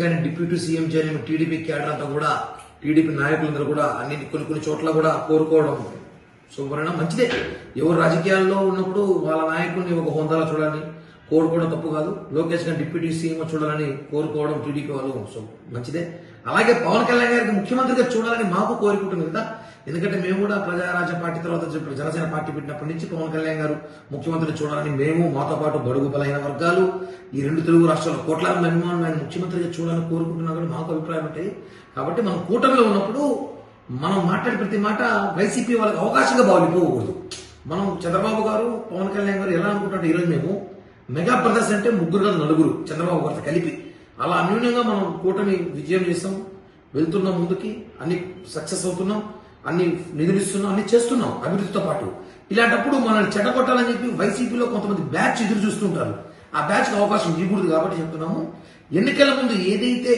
కానీ deputy CM చేయని TDP cadre అంతా కూడా టీడీపీ నాయకులందరూ కూడా అన్ని కొన్ని చోట్ల కూడా కోరుకోవడం శుభ్రంగా మంచిదే. ఎవరు రాజకీయాల్లో ఉన్నప్పుడు వాళ్ళ నాయకుడిని ఒక హోందాలో చూడాలని కోరుకోవడం తప్పు కాదు. లోకేష్ గారిని డిప్యూటీ సీఎం చూడాలని కోరుకోవడం టీడీపీ వాళ్ళు మంచిదే. అలాగే పవన్ కళ్యాణ్ గారికి ముఖ్యమంత్రిగా చూడాలని మాకు కోరుకుంటుంది కదా. ఎందుకంటే మేము కూడా ప్రజారాజ్య పార్టీ తర్వాత జనసేన పార్టీ పెట్టినప్పటి నుంచి పవన్ కళ్యాణ్ గారు ముఖ్యమంత్రిని చూడాలని మేము, మాతో పాటు బడుగు బలైన వర్గాలు, ఈ రెండు తెలుగు రాష్ట్రాల కోట్లాది అభిమానులు ఆయన ముఖ్యమంత్రిగా చూడాలని కోరుకుంటున్నా కూడా మాకు అభిప్రాయం ఉంటాయి. కాబట్టి మనం కూటమిలో ఉన్నప్పుడు మనం మాట్లాడే ప్రతి మాట వైసీపీ వాళ్ళకి అవకాశంగా బాగుపోకూడదు. మనం చంద్రబాబు గారు, పవన్ కళ్యాణ్ గారు ఎలా అనుకుంటారు, ఈరోజు మేము మెగా బ్రదర్స్ అంటే ముగ్గురు కాదు నలుగురు చంద్రబాబు గారితో కలిపి అలా అన్యూన్యంగా మనం కూటమి విజయం చేస్తాం, వెళ్తున్నాం ముందుకి, అన్ని సక్సెస్ అవుతున్నాం, అన్ని నిధులు ఇస్తున్నాం, అన్ని చేస్తున్నాం అభివృద్ధితో పాటు. ఇలాంటప్పుడు మనల్ని చెడగొట్టాలని చెప్పి వైసీపీలో కొంతమంది బ్యాచ్ ఎదురు చూస్తుంటారు. ఆ బ్యాచ్కి అవకాశం ఇవ్వకూడదు కాబట్టి చెప్తున్నాము. ఎన్నికల ముందు ఏదైతే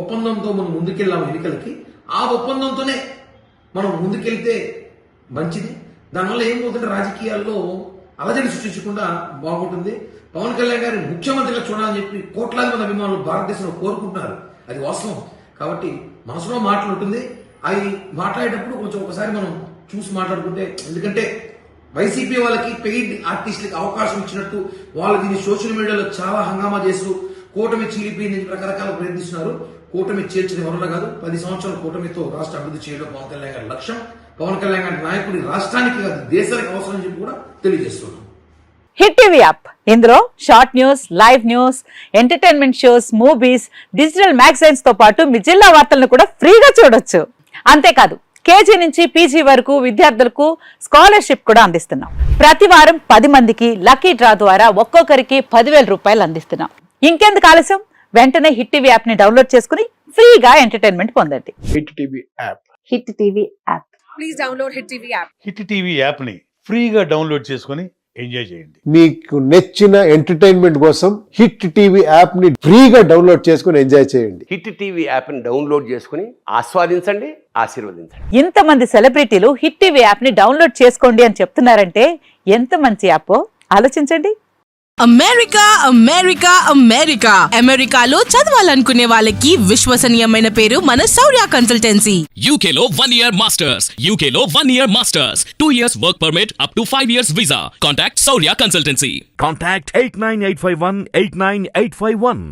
ఒప్పందంతో మనం ముందుకెళ్ళాము ఎన్నికలకి, ఆ ఒప్పందంతోనే మనం ముందుకెళ్తే మంచిది. దానివల్ల ఏమవుతుంటే రాజకీయాల్లో అలజడి సృష్టించకుండా బాగుంటుంది. పవన్ కళ్యాణ్ గారిని ముఖ్యమంత్రిగా చూడాలని చెప్పి కోట్లాది మంది అభిమానులు భారతదేశంలో కోరుకుంటున్నారు, అది వాస్తవం. కాబట్టి మనసులో మాట్లాడుతుంది, అవి మాట్లాడేటప్పుడు కొంచెం ఒకసారి మనం చూసి మాట్లాడుకుంటే, ఎందుకంటే వైసీపీ వాళ్ళకి పెయిడ్ ఆర్టిస్టులకి అవకాశం ఇచ్చినట్టు వాళ్ళు దీన్ని సోషల్ మీడియాలో చాలా హంగామా చేస్తూ కూటమి చీలిపోయింది రకరకాల ప్రయత్నిస్తున్నారు. కూటమి చేర్చిన వరల కాదు, 10 సంవత్సరాల కూటమితో రాష్ట్ర అభివృద్ధి చేయడం పవన్ కళ్యాణ్ గారి లక్ష్యం. పవన్ కళ్యాణ్ గారి నాయకుడి రాష్ట్రానికి కాదు దేశానికి అవసరం అని చెప్పి కూడా తెలియజేస్తున్నాం. హిట్ టీవీ యాప్, ఇందులో short news, live news, entertainment shows, movies, digital magazines తో పాటు మీ జిల్లా వార్తలను కూడా ఫ్రీగా చూడొచ్చు. అంతేకాదు కేజీ నుంచి పీజీ వరకు విద్యార్థులకు స్కాలర్షిప్ కూడా అందిస్తున్నాం. ప్రతి వారం 10 మందికి లక్కీ డ్రా ద్వారా ఒక్కొక్కరికి 10,000 రూపాయలు అందిస్తున్నాం. ఇంకెందుకు ఆలస్యం, వెంటనే హిట్ టీవీ యాప్ ని డౌన్లోడ్ చేసుకుని ఫ్రీగా ఎంటర్టైన్మెంట్ పొందండి. Hit TV app, hit TV app, please download hit TV app. Hit TV app ని ఫ్రీగా డౌన్లోడ్ చేసుకుని ఎంజాయ్ చేయండి. మీకు నచ్చిన ఎంటర్టైన్మెంట్ కోసం హిట్ టీవీ యాప్ ని ఫ్రీగా డౌన్లోడ్ చేసుకుని ఎంజాయ్ చేయండి. హిట్ టీవీ యాప్ ని డౌన్లోడ్ చేసుకుని ఆస్వాదించండి, ఆశీర్వదించండి. ఇంతమంది సెలబ్రిటీలు హిట్ టీవీ యాప్ ని డౌన్లోడ్ చేసుకోండి అని చెప్తున్నారంటే ఎంత మంచి యాప్ ఆలోచించండి. అమెరికా అమెరికా అమెరికా అమెరికాలో చదవాలనుకునే వాళ్ళకి విశ్వసనీయమైన పేరు మన శౌర్య కన్సల్టెన్సీ. UK లో 1 year masters, UK లో 1 year masters, 2 years work permit up to 5 years visa. Contact Saurya Consultancy. Contact 89851 89851.